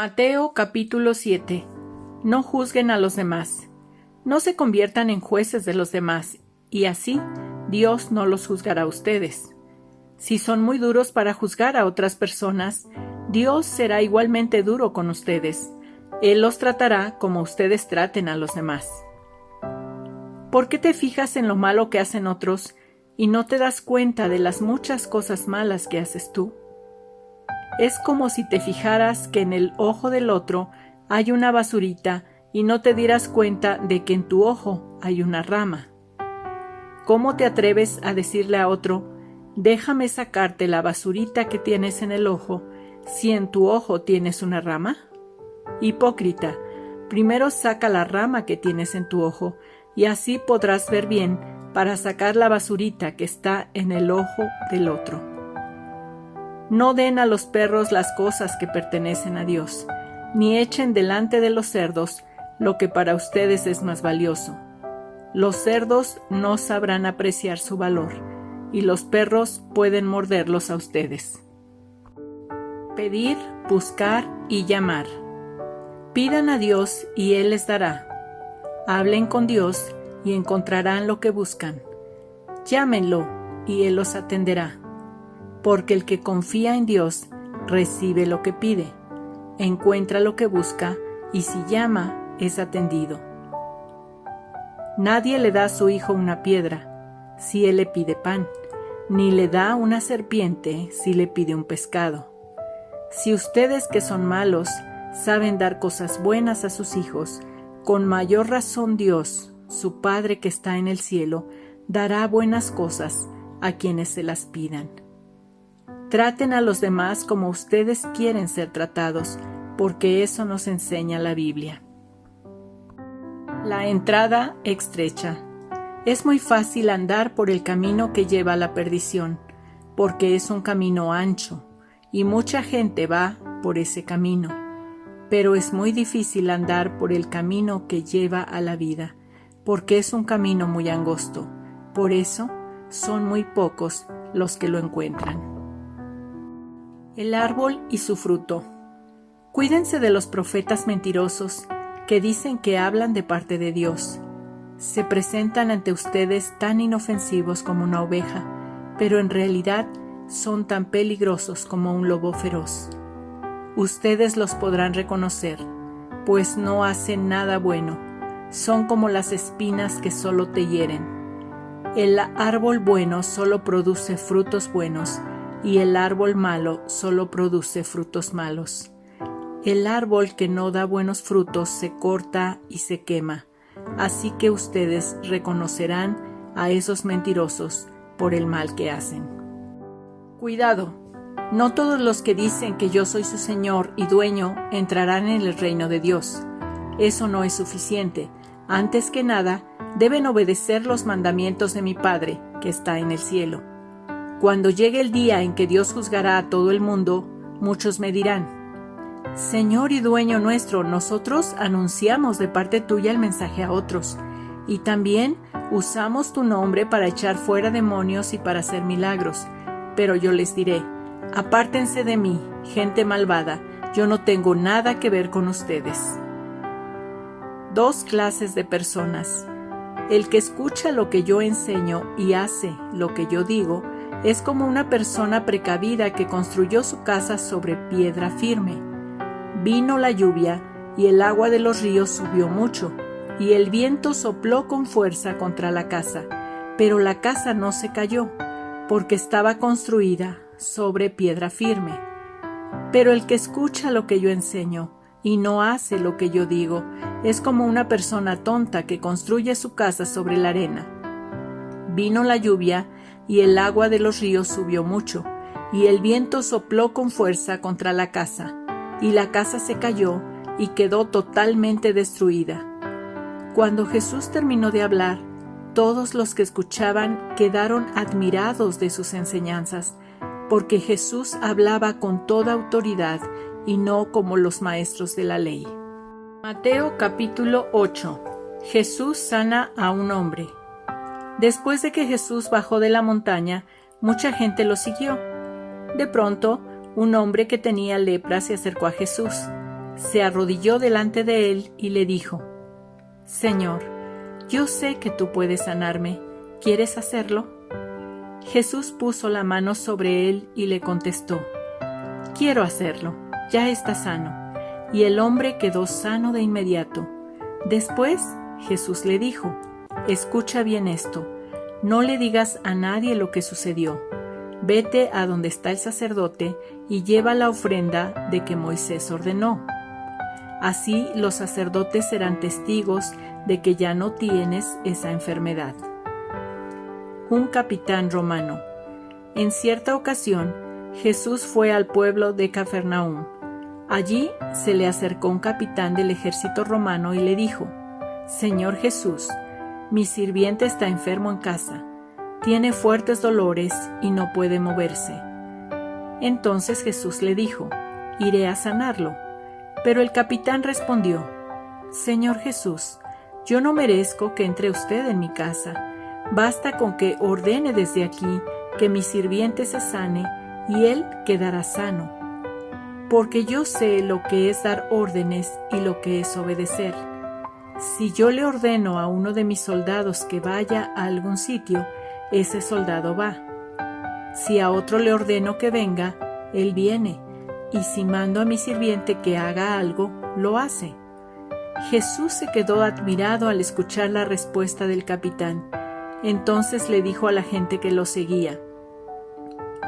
Mateo capítulo 7. No juzguen a los demás. No se conviertan en jueces de los demás, y así Dios no los juzgará a ustedes. Si son muy duros para juzgar a otras personas, Dios será igualmente duro con ustedes. Él los tratará como ustedes traten a los demás. ¿Por qué te fijas en lo malo que hacen otros y no te das cuenta de las muchas cosas malas que haces tú? Es como si te fijaras que en el ojo del otro hay una basurita y no te dieras cuenta de que en tu ojo hay una rama. ¿Cómo te atreves a decirle a otro, déjame sacarte la basurita que tienes en el ojo, si en tu ojo tienes una rama? Hipócrita, primero saca la rama que tienes en tu ojo, y así podrás ver bien para sacar la basurita que está en el ojo del otro. No den a los perros las cosas que pertenecen a Dios, ni echen delante de los cerdos lo que para ustedes es más valioso. Los cerdos no sabrán apreciar su valor, y los perros pueden morderlos a ustedes. Pedir, buscar y llamar. Pidan a Dios y Él les dará. Hablen con Dios y encontrarán lo que buscan. Llámenlo y Él los atenderá. Porque el que confía en Dios recibe lo que pide, encuentra lo que busca y si llama es atendido. Nadie le da a su hijo una piedra si él le pide pan, ni le da una serpiente si le pide un pescado. Si ustedes que son malos saben dar cosas buenas a sus hijos, con mayor razón Dios, su Padre que está en el cielo, dará buenas cosas a quienes se las pidan. Traten a los demás como ustedes quieren ser tratados, porque eso nos enseña la Biblia. La entrada estrecha. Es muy fácil andar por el camino que lleva a la perdición, porque es un camino ancho, y mucha gente va por ese camino. Pero es muy difícil andar por el camino que lleva a la vida, porque es un camino muy angosto. Por eso son muy pocos los que lo encuentran. El árbol y su fruto. Cuídense de los profetas mentirosos que dicen que hablan de parte de Dios. Se presentan ante ustedes tan inofensivos como una oveja, pero en realidad son tan peligrosos como un lobo feroz. Ustedes los podrán reconocer, pues no hacen nada bueno. Son como las espinas que solo te hieren. El árbol bueno solo produce frutos buenos, y el árbol malo solo produce frutos malos. El árbol que no da buenos frutos se corta y se quema, así que ustedes reconocerán a esos mentirosos por el mal que hacen. Cuidado, no todos los que dicen que yo soy su Señor y dueño entrarán en el reino de Dios. Eso no es suficiente. Antes que nada, deben obedecer los mandamientos de mi Padre, que está en el cielo. Cuando llegue el día en que Dios juzgará a todo el mundo, muchos me dirán, Señor y dueño nuestro, nosotros anunciamos de parte tuya el mensaje a otros, y también usamos tu nombre para echar fuera demonios y para hacer milagros. Pero yo les diré, apártense de mí, gente malvada, yo no tengo nada que ver con ustedes. Dos clases de personas. El que escucha lo que yo enseño y hace lo que yo digo, es como una persona precavida que construyó su casa sobre piedra firme. Vino la lluvia y el agua de los ríos subió mucho, y el viento sopló con fuerza contra la casa, pero la casa no se cayó, porque estaba construida sobre piedra firme. Pero el que escucha lo que yo enseño y no hace lo que yo digo, es como una persona tonta que construye su casa sobre la arena. Vino la lluvia y el agua de los ríos subió mucho, y el viento sopló con fuerza contra la casa, y la casa se cayó y quedó totalmente destruida. Cuando Jesús terminó de hablar, todos los que escuchaban quedaron admirados de sus enseñanzas, porque Jesús hablaba con toda autoridad y no como los maestros de la ley. Mateo capítulo 8. Jesús sana a un hombre. Después de que Jesús bajó de la montaña, mucha gente lo siguió. De pronto, un hombre que tenía lepra se acercó a Jesús. se arrodilló delante de él y le dijo: Señor, yo sé que tú puedes sanarme. ¿Quieres hacerlo? Jesús puso la mano sobre él y le contestó: Quiero hacerlo, ya está sano. Y el hombre quedó sano de inmediato. Después Jesús le dijo: Escucha bien esto, no le digas a nadie lo que sucedió. Vete a donde está el sacerdote y lleva la ofrenda de que Moisés ordenó. Así los sacerdotes serán testigos de que ya no tienes esa enfermedad. Un capitán romano. En cierta ocasión, Jesús fue al pueblo de Cafarnaúm. Allí se le acercó un capitán del ejército romano y le dijo: Señor Jesús, mi sirviente está enfermo en casa, tiene fuertes dolores y no puede moverse. Entonces Jesús le dijo: Iré a sanarlo. Pero el capitán respondió: Señor Jesús, yo no merezco que entre usted en mi casa. Basta con que ordene desde aquí que mi sirviente se sane y él quedará sano. Porque yo sé lo que es dar órdenes y lo que es obedecer. Si yo le ordeno a uno de mis soldados que vaya a algún sitio, ese soldado va. Si a otro le ordeno que venga, él viene. Y si mando a mi sirviente que haga algo, lo hace. Jesús se quedó admirado al escuchar la respuesta del capitán. Entonces le dijo a la gente que lo seguía: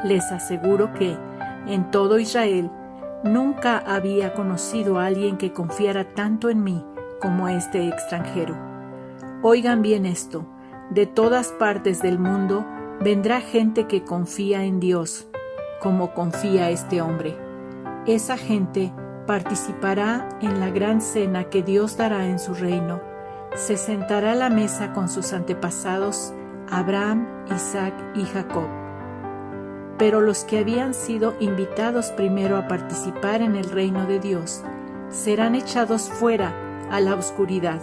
Les aseguro que, en todo Israel, nunca había conocido a alguien que confiara tanto en mí como este extranjero. Oigan bien esto: de todas partes del mundo vendrá gente que confía en Dios, como confía este hombre. Esa gente participará en la gran cena que Dios dará en su reino. Se sentará a la mesa con sus antepasados, Abraham, Isaac y Jacob. Pero los que habían sido invitados primero a participar en el reino de Dios serán echados fuera a la oscuridad.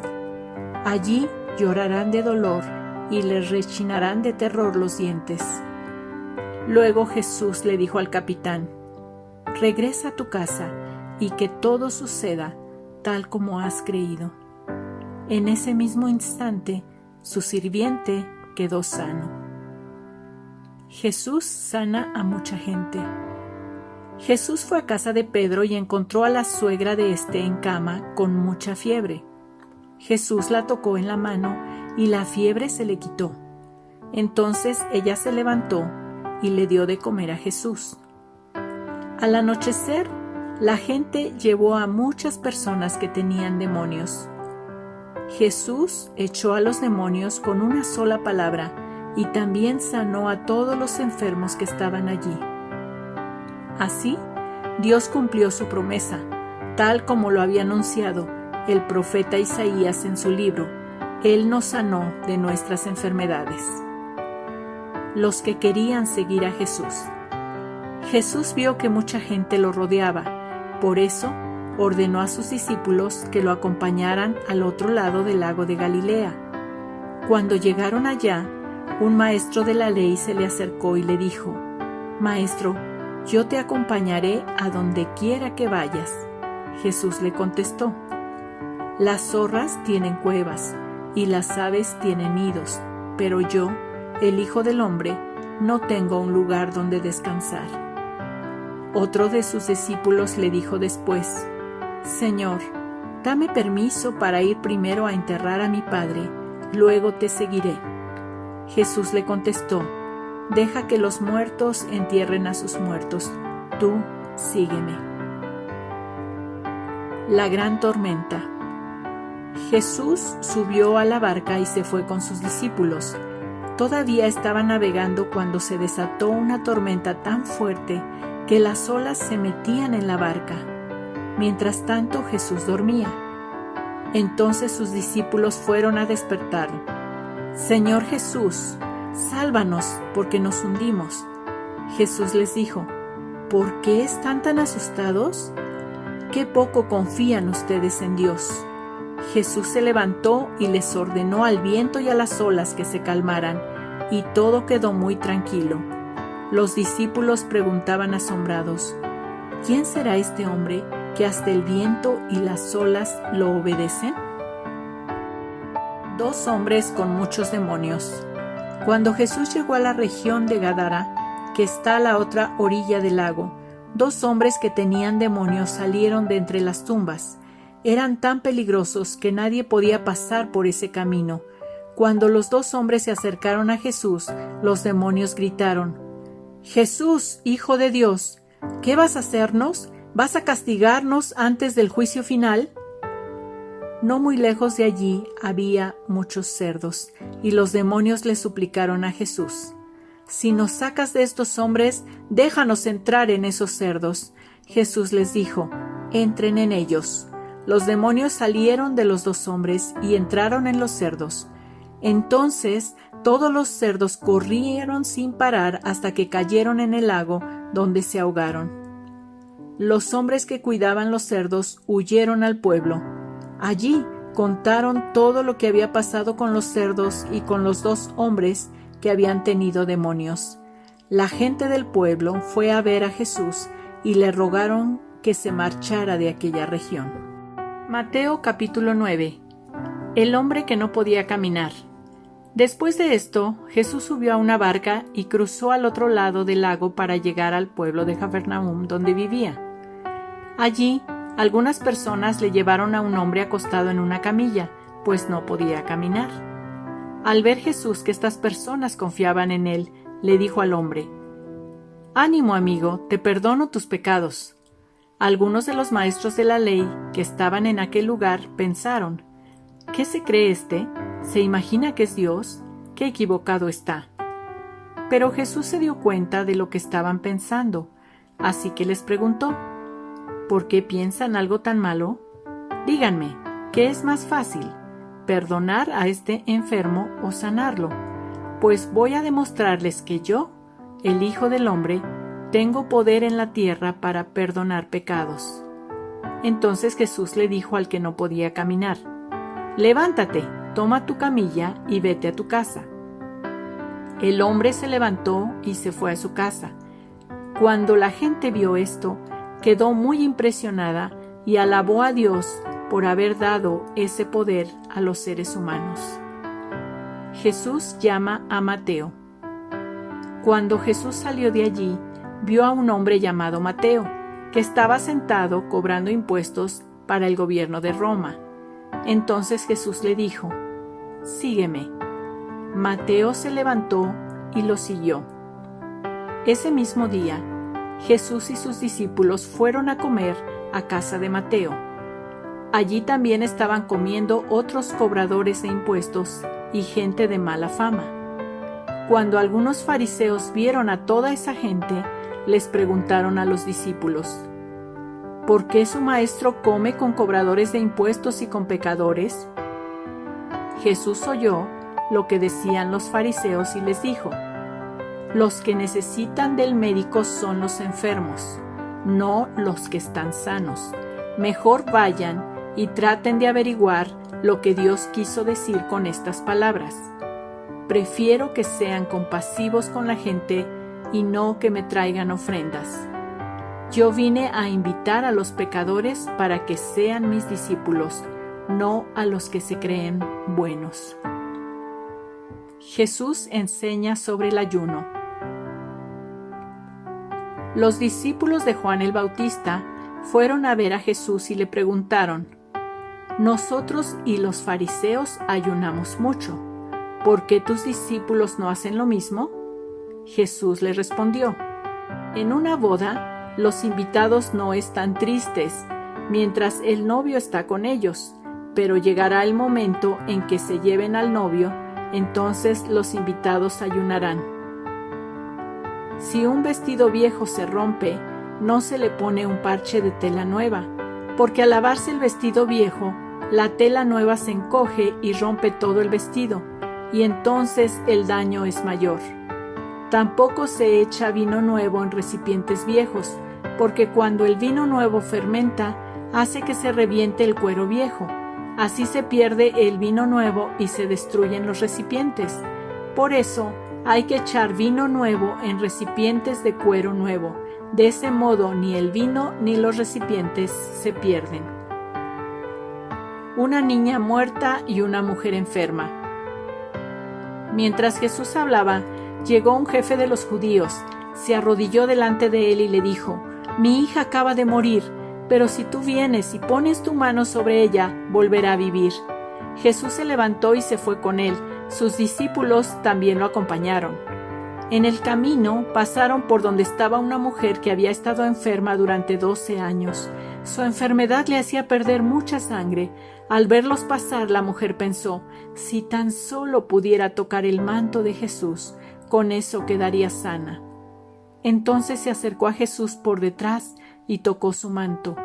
Allí llorarán de dolor y les rechinarán de terror los dientes. Luego Jesús le dijo al capitán: Regresa a tu casa y que todo suceda tal como has creído. En ese mismo instante, su sirviente quedó sano. Jesús sana a mucha gente. Jesús fue a casa de Pedro y encontró a la suegra de éste en cama con mucha fiebre. Jesús la tocó en la mano y la fiebre se le quitó. Entonces ella se levantó y le dio de comer a Jesús. Al anochecer, la gente llevó a muchas personas que tenían demonios. Jesús echó a los demonios con una sola palabra y también sanó a todos los enfermos que estaban allí. Así, Dios cumplió su promesa, tal como lo había anunciado el profeta Isaías en su libro: Él nos sanó de nuestras enfermedades. Los que querían seguir a Jesús. Jesús vio que mucha gente lo rodeaba, por eso ordenó a sus discípulos que lo acompañaran al otro lado del lago de Galilea. Cuando llegaron allá, un maestro de la ley se le acercó y le dijo: Maestro, yo te acompañaré a donde quiera que vayas. Jesús le contestó: Las zorras tienen cuevas y las aves tienen nidos, pero yo, el Hijo del Hombre, no tengo un lugar donde descansar. Otro de sus discípulos le dijo después: Señor, dame permiso para ir primero a enterrar a mi padre, luego te seguiré. Jesús le contestó: Deja que los muertos entierren a sus muertos, tú sígueme. La gran tormenta. Jesús subió a la barca y se fue con sus discípulos. Todavía estaba navegando cuando se desató una tormenta tan fuerte que las olas se metían en la barca. Mientras tanto, Jesús dormía. Entonces sus discípulos fueron a despertarlo. Señor Jesús, sálvanos, porque nos hundimos. Jesús les dijo: ¿Por qué están tan asustados? ¿Qué poco confían ustedes en Dios? Jesús se levantó y les ordenó al viento y a las olas que se calmaran, y todo quedó muy tranquilo. Los discípulos preguntaban asombrados: ¿Quién será este hombre que hasta el viento y las olas lo obedecen? 2 hombres con muchos demonios. Cuando Jesús llegó a la región de Gadara, que está a la otra orilla del lago, 2 hombres que tenían demonios salieron de entre las tumbas. Eran tan peligrosos que nadie podía pasar por ese camino. Cuando los 2 hombres se acercaron a Jesús, los demonios gritaron: «Jesús, Hijo de Dios, ¿qué vas a hacernos? ¿Vas a castigarnos antes del juicio final?». No muy lejos de allí había muchos cerdos, y los demonios le suplicaron a Jesús: «Si nos sacas de estos hombres, déjanos entrar en esos cerdos». Jesús les dijo: «Entren en ellos». Los demonios salieron de los 2 hombres y entraron en los cerdos. Entonces todos los cerdos corrieron sin parar hasta que cayeron en el lago, donde se ahogaron. Los hombres que cuidaban los cerdos huyeron al pueblo. Allí contaron todo lo que había pasado con los cerdos y con los 2 hombres que habían tenido demonios. La gente del pueblo fue a ver a Jesús y le rogaron que se marchara de aquella región. Mateo capítulo 9. El hombre que no podía caminar. Después de esto, Jesús subió a una barca y cruzó al otro lado del lago para llegar al pueblo de Cafarnaúm, donde vivía. Allí, algunas personas le llevaron a un hombre acostado en una camilla, pues no podía caminar. Al ver Jesús que estas personas confiaban en él, le dijo al hombre: «Ánimo, amigo, te perdono tus pecados». Algunos de los maestros de la ley que estaban en aquel lugar pensaron: «¿Qué se cree este? ¿Se imagina que es Dios? ¡Qué equivocado está!». Pero Jesús se dio cuenta de lo que estaban pensando, así que les preguntó: «¿Por qué piensan algo tan malo? Díganme, ¿qué es más fácil, perdonar a este enfermo o sanarlo? Pues voy a demostrarles que yo, el Hijo del Hombre, tengo poder en la tierra para perdonar pecados». Entonces Jesús le dijo al que no podía caminar: «Levántate, toma tu camilla y vete a tu casa». El hombre se levantó y se fue a su casa. Cuando la gente vio esto, quedó muy impresionada y alabó a Dios por haber dado ese poder a los seres humanos. Jesús llama a Mateo. Cuando Jesús salió de allí, vio a un hombre llamado Mateo, que estaba sentado cobrando impuestos para el gobierno de Roma. Entonces Jesús le dijo: «Sígueme». Mateo se levantó y lo siguió. Ese mismo día, Jesús y sus discípulos fueron a comer a casa de Mateo. Allí también estaban comiendo otros cobradores de impuestos y gente de mala fama. Cuando algunos fariseos vieron a toda esa gente, les preguntaron a los discípulos: ¿por qué su maestro come con cobradores de impuestos y con pecadores? Jesús oyó lo que decían los fariseos y les dijo: «Los que necesitan del médico son los enfermos, no los que están sanos. Mejor vayan y traten de averiguar lo que Dios quiso decir con estas palabras. Prefiero que sean compasivos con la gente y no que me traigan ofrendas. Yo vine a invitar a los pecadores para que sean mis discípulos, no a los que se creen buenos». Jesús enseña sobre el ayuno. Los discípulos de Juan el Bautista fueron a ver a Jesús y le preguntaron: «Nosotros y los fariseos ayunamos mucho. ¿Por qué tus discípulos no hacen lo mismo?». Jesús le respondió: «En una boda, los invitados no están tristes mientras el novio está con ellos, pero llegará el momento en que se lleven al novio, entonces los invitados ayunarán. Si un vestido viejo se rompe, no se le pone un parche de tela nueva, porque al lavarse el vestido viejo, la tela nueva se encoge y rompe todo el vestido, y entonces el daño es mayor. Tampoco se echa vino nuevo en recipientes viejos, porque cuando el vino nuevo fermenta, hace que se reviente el cuero viejo. Así se pierde el vino nuevo y se destruyen los recipientes. Por eso hay que echar vino nuevo en recipientes de cuero nuevo, De ese modo ni el vino ni los recipientes se pierden. Una niña muerta y una mujer enferma. Mientras Jesús hablaba, llegó un jefe de los judíos, se arrodilló delante de él y le dijo: «Mi hija acaba de morir, pero si tú vienes y pones tu mano sobre ella, volverá a vivir». Jesús se levantó y se fue con él. Sus discípulos también lo acompañaron. En el camino pasaron por donde estaba una mujer que había estado enferma durante 12 años. Su enfermedad le hacía perder mucha sangre. Al verlos pasar, la mujer pensó: si tan solo pudiera tocar el manto de Jesús, con eso quedaría sana. Entonces se acercó a Jesús por detrás y tocó su manto.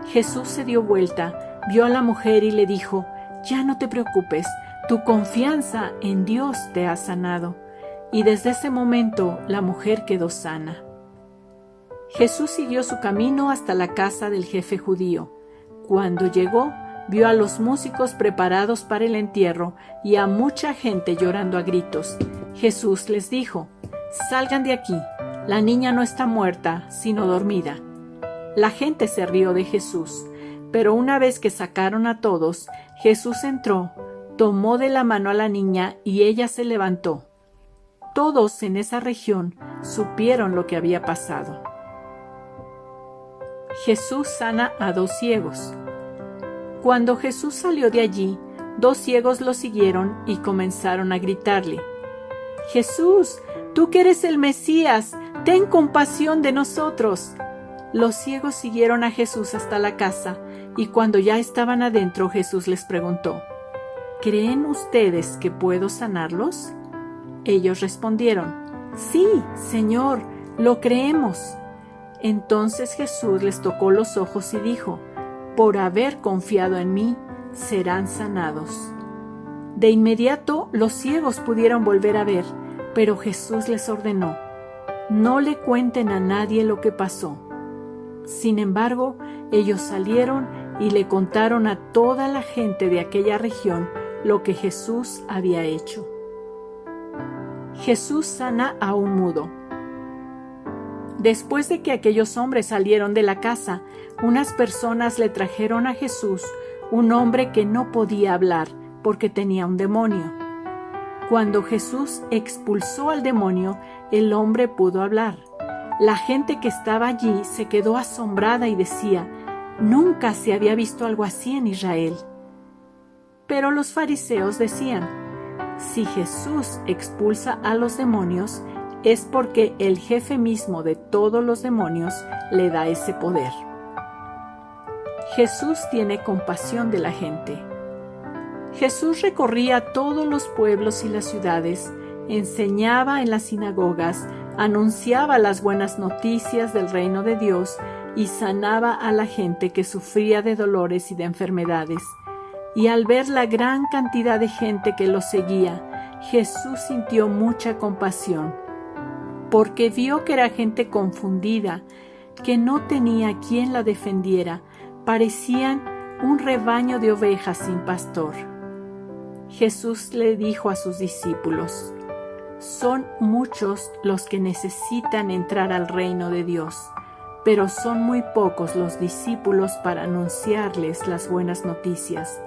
Jesús se dio vuelta, vio a la mujer y le dijo: «Ya no te preocupes, tu confianza en Dios te ha sanado». Y desde ese momento la mujer quedó sana. Jesús siguió su camino hasta la casa del jefe judío. Cuando llegó, vio a los músicos preparados para el entierro y a mucha gente llorando a gritos. Jesús les dijo: «Salgan de aquí, la niña no está muerta, sino dormida». La gente se rió de Jesús, pero una vez que sacaron a todos, Jesús entró, tomó de la mano a la niña y ella se levantó. Todos en esa región supieron lo que había pasado. Jesús sana a 2 ciegos. Cuando Jesús salió de allí, 2 ciegos lo siguieron y comenzaron a gritarle: «Jesús, tú que eres el Mesías, ten compasión de nosotros». Los ciegos siguieron a Jesús hasta la casa, y cuando ya estaban adentro, Jesús les preguntó: «¿Creen ustedes que puedo sanarlos?». Ellos respondieron: «Sí, Señor, lo creemos». Entonces Jesús les tocó los ojos y dijo: «Por haber confiado en mí, serán sanados». De inmediato los ciegos pudieron volver a ver, pero Jesús les ordenó: «No le cuenten a nadie lo que pasó». Sin embargo, ellos salieron y le contaron a toda la gente de aquella región lo que Jesús había hecho. Jesús sana a un mudo. Después de que aquellos hombres salieron de la casa, unas personas le trajeron a Jesús un hombre que no podía hablar porque tenía un demonio. Cuando Jesús expulsó al demonio, el hombre pudo hablar. La gente que estaba allí se quedó asombrada y decía: «Nunca se había visto algo así en Israel». Pero los fariseos decían: «Si Jesús expulsa a los demonios, es porque el jefe mismo de todos los demonios le da ese poder». Jesús tiene compasión de la gente. Jesús recorría todos los pueblos y las ciudades, enseñaba en las sinagogas, anunciaba las buenas noticias del reino de Dios y sanaba a la gente que sufría de dolores y de enfermedades. Y al ver la gran cantidad de gente que lo seguía, Jesús sintió mucha compasión, porque vio que era gente confundida, que no tenía quien la defendiera, parecían un rebaño de ovejas sin pastor. Jesús le dijo a sus discípulos: «Son muchos los que necesitan entrar al reino de Dios, pero son muy pocos los discípulos para anunciarles las buenas noticias.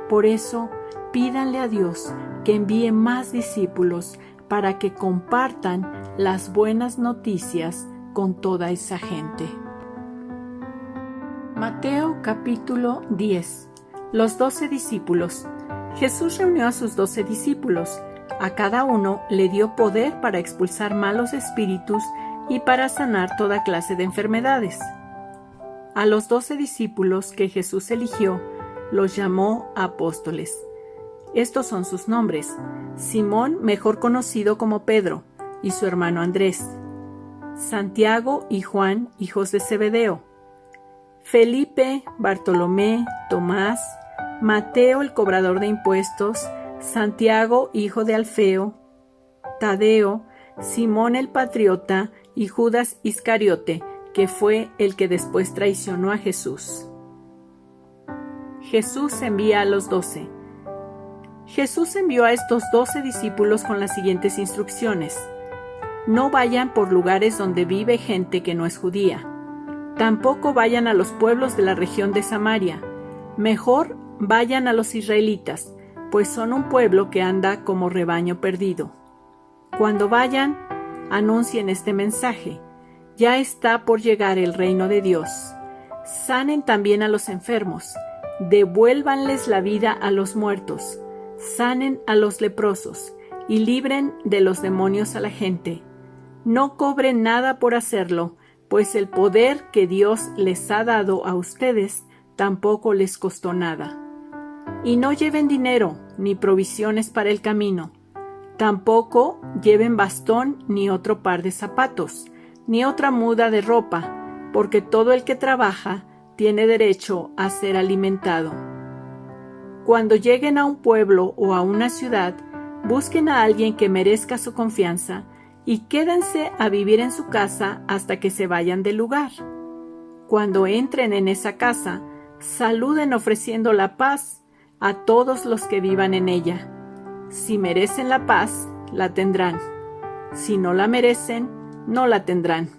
Por eso, pídanle a Dios que envíe más discípulos para que compartan las buenas noticias con toda esa gente». Mateo capítulo 10. Los 12 discípulos. Jesús reunió a sus 12 discípulos. A cada uno le dio poder para expulsar malos espíritus y para sanar toda clase de enfermedades. A los 12 discípulos que Jesús eligió, los llamó apóstoles. Estos son sus nombres: Simón, mejor conocido como Pedro, y su hermano Andrés; Santiago y Juan, hijos de Zebedeo; Felipe, Bartolomé, Tomás, Mateo el cobrador de impuestos, Santiago hijo de Alfeo, Tadeo, Simón el patriota y Judas Iscariote, que fue el que después traicionó a Jesús. Jesús envía a los 12. Jesús envió a estos 12 discípulos con las siguientes instrucciones: No vayan por lugares donde vive gente que no es judía. Tampoco vayan a los pueblos de la región de Samaria. Mejor vayan a los israelitas, pues son un pueblo que anda como rebaño perdido. Cuando vayan, anuncien este mensaje: ya está por llegar el reino de Dios. Sanen también a los enfermos, devuélvanles la vida a los muertos, sanen a los leprosos y libren de los demonios a la gente. No cobren nada por hacerlo, pues el poder que Dios les ha dado a ustedes tampoco les costó nada. Y no lleven dinero ni provisiones para el camino. Tampoco lleven bastón ni otro par de zapatos, ni otra muda de ropa, porque todo el que trabaja tiene derecho a ser alimentado. Cuando lleguen a un pueblo o a una ciudad, busquen a alguien que merezca su confianza y quédense a vivir en su casa hasta que se vayan del lugar. Cuando entren en esa casa, saluden ofreciendo la paz a todos los que vivan en ella. Si merecen la paz, la tendrán. Si no la merecen, no la tendrán.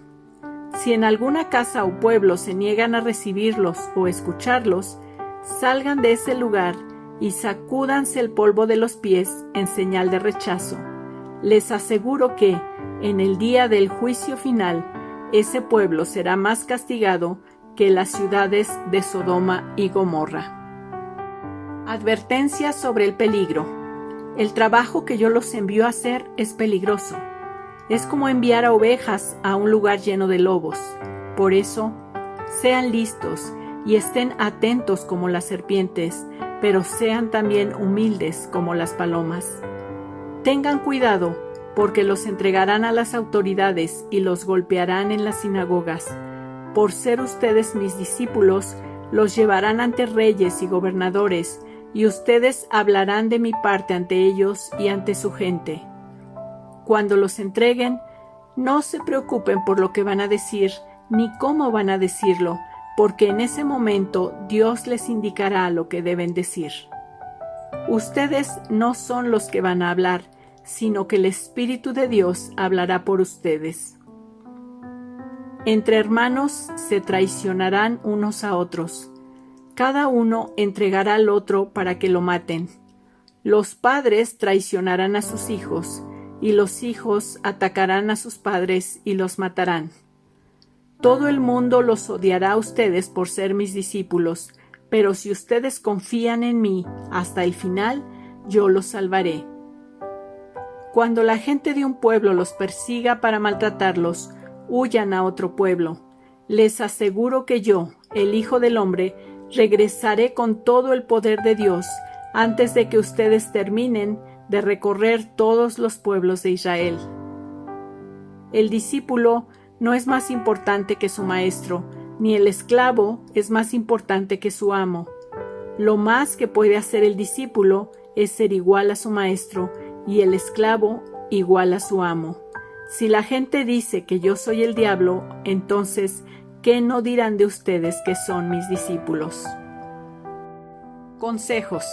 Si en alguna casa o pueblo se niegan a recibirlos o escucharlos, salgan de ese lugar y sacúdanse el polvo de los pies en señal de rechazo. Les aseguro que, en el día del juicio final, ese pueblo será más castigado que las ciudades de Sodoma y Gomorra. Advertencia sobre el peligro. El trabajo que yo los envío a hacer es peligroso. Es como enviar a ovejas a un lugar lleno de lobos. Por eso, sean listos y estén atentos como las serpientes, pero sean también humildes como las palomas. Tengan cuidado, porque los entregarán a las autoridades y los golpearán en las sinagogas. Por ser ustedes mis discípulos, los llevarán ante reyes y gobernadores, y ustedes hablarán de mi parte ante ellos y ante su gente. Cuando los entreguen, no se preocupen por lo que van a decir, ni cómo van a decirlo, porque en ese momento Dios les indicará lo que deben decir. Ustedes no son los que van a hablar, sino que el Espíritu de Dios hablará por ustedes. Entre hermanos se traicionarán unos a otros. Cada uno entregará al otro para que lo maten. Los padres traicionarán a sus hijos, y los hijos atacarán a sus padres y los matarán. Todo el mundo los odiará a ustedes por ser mis discípulos, pero si ustedes confían en mí hasta el final, yo los salvaré. Cuando la gente de un pueblo los persiga para maltratarlos, huyan a otro pueblo. Les aseguro que yo, el Hijo del Hombre, regresaré con todo el poder de Dios antes de que ustedes terminen de recorrer todos los pueblos de Israel. El discípulo no es más importante que su maestro, ni el esclavo es más importante que su amo. Lo más que puede hacer el discípulo es ser igual a su maestro y el esclavo igual a su amo. Si la gente dice que yo soy el diablo, entonces, ¿qué no dirán de ustedes que son mis discípulos? Consejos.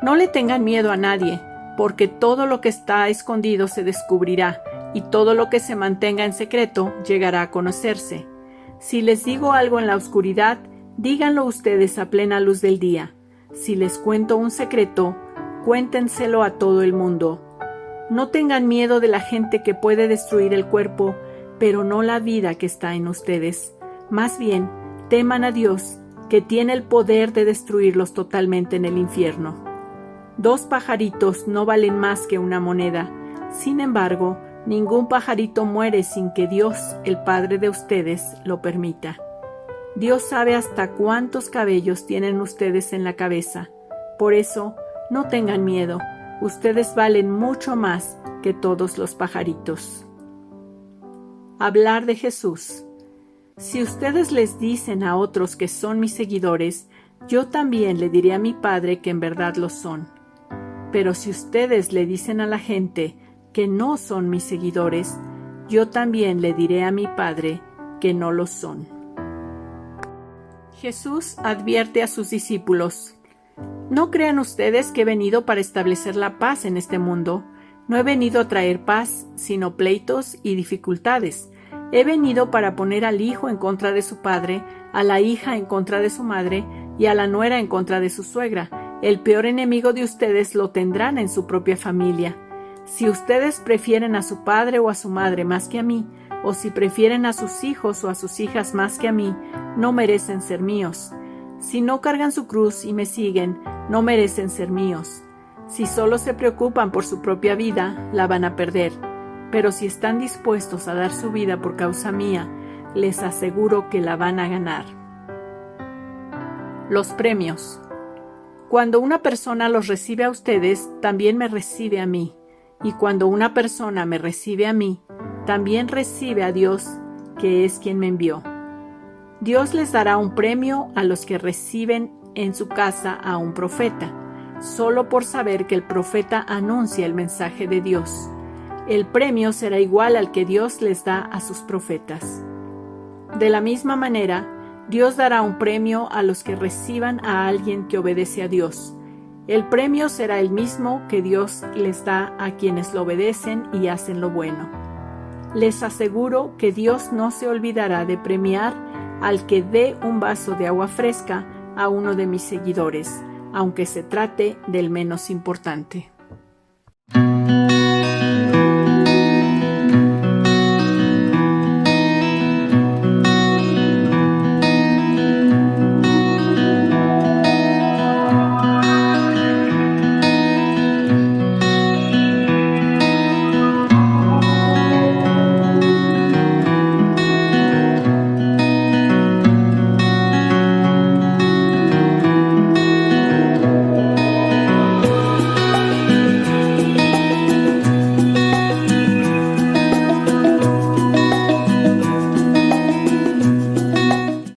No le tengan miedo a nadie, porque todo lo que está escondido se descubrirá, y todo lo que se mantenga en secreto llegará a conocerse. Si les digo algo en la oscuridad, díganlo ustedes a plena luz del día. Si les cuento un secreto, cuéntenselo a todo el mundo. No tengan miedo de la gente que puede destruir el cuerpo, pero no la vida que está en ustedes. Más bien, teman a Dios, que tiene el poder de destruirlos totalmente en el infierno. 2 pajaritos no valen más que una moneda. Sin embargo, ningún pajarito muere sin que Dios, el Padre de ustedes, lo permita. Dios sabe hasta cuántos cabellos tienen ustedes en la cabeza. Por eso, no tengan miedo. Ustedes valen mucho más que todos los pajaritos. Hablar de Jesús. Si ustedes les dicen a otros que son mis seguidores, yo también le diré a mi Padre que en verdad lo son. Pero si ustedes le dicen a la gente que no son mis seguidores, yo también le diré a mi Padre que no lo son. Jesús advierte a sus discípulos: no crean ustedes que he venido para establecer la paz en este mundo. No he venido a traer paz, sino pleitos y dificultades. He venido para poner al hijo en contra de su padre, a la hija en contra de su madre y a la nuera en contra de su suegra. El peor enemigo de ustedes lo tendrán en su propia familia. Si ustedes prefieren a su padre o a su madre más que a mí, o si prefieren a sus hijos o a sus hijas más que a mí, no merecen ser míos. Si no cargan su cruz y me siguen, no merecen ser míos. Si solo se preocupan por su propia vida, la van a perder. Pero si están dispuestos a dar su vida por causa mía, les aseguro que la van a ganar. Los premios. Cuando una persona los recibe a ustedes, también me recibe a mí. Y cuando una persona me recibe a mí, también recibe a Dios, que es quien me envió. Dios les dará un premio a los que reciben en su casa a un profeta, solo por saber que el profeta anuncia el mensaje de Dios. El premio será igual al que Dios les da a sus profetas. De la misma manera, Dios dará un premio a los que reciban a alguien que obedece a Dios. El premio será el mismo que Dios les da a quienes lo obedecen y hacen lo bueno. Les aseguro que Dios no se olvidará de premiar al que dé un vaso de agua fresca a uno de mis seguidores, aunque se trate del menos importante.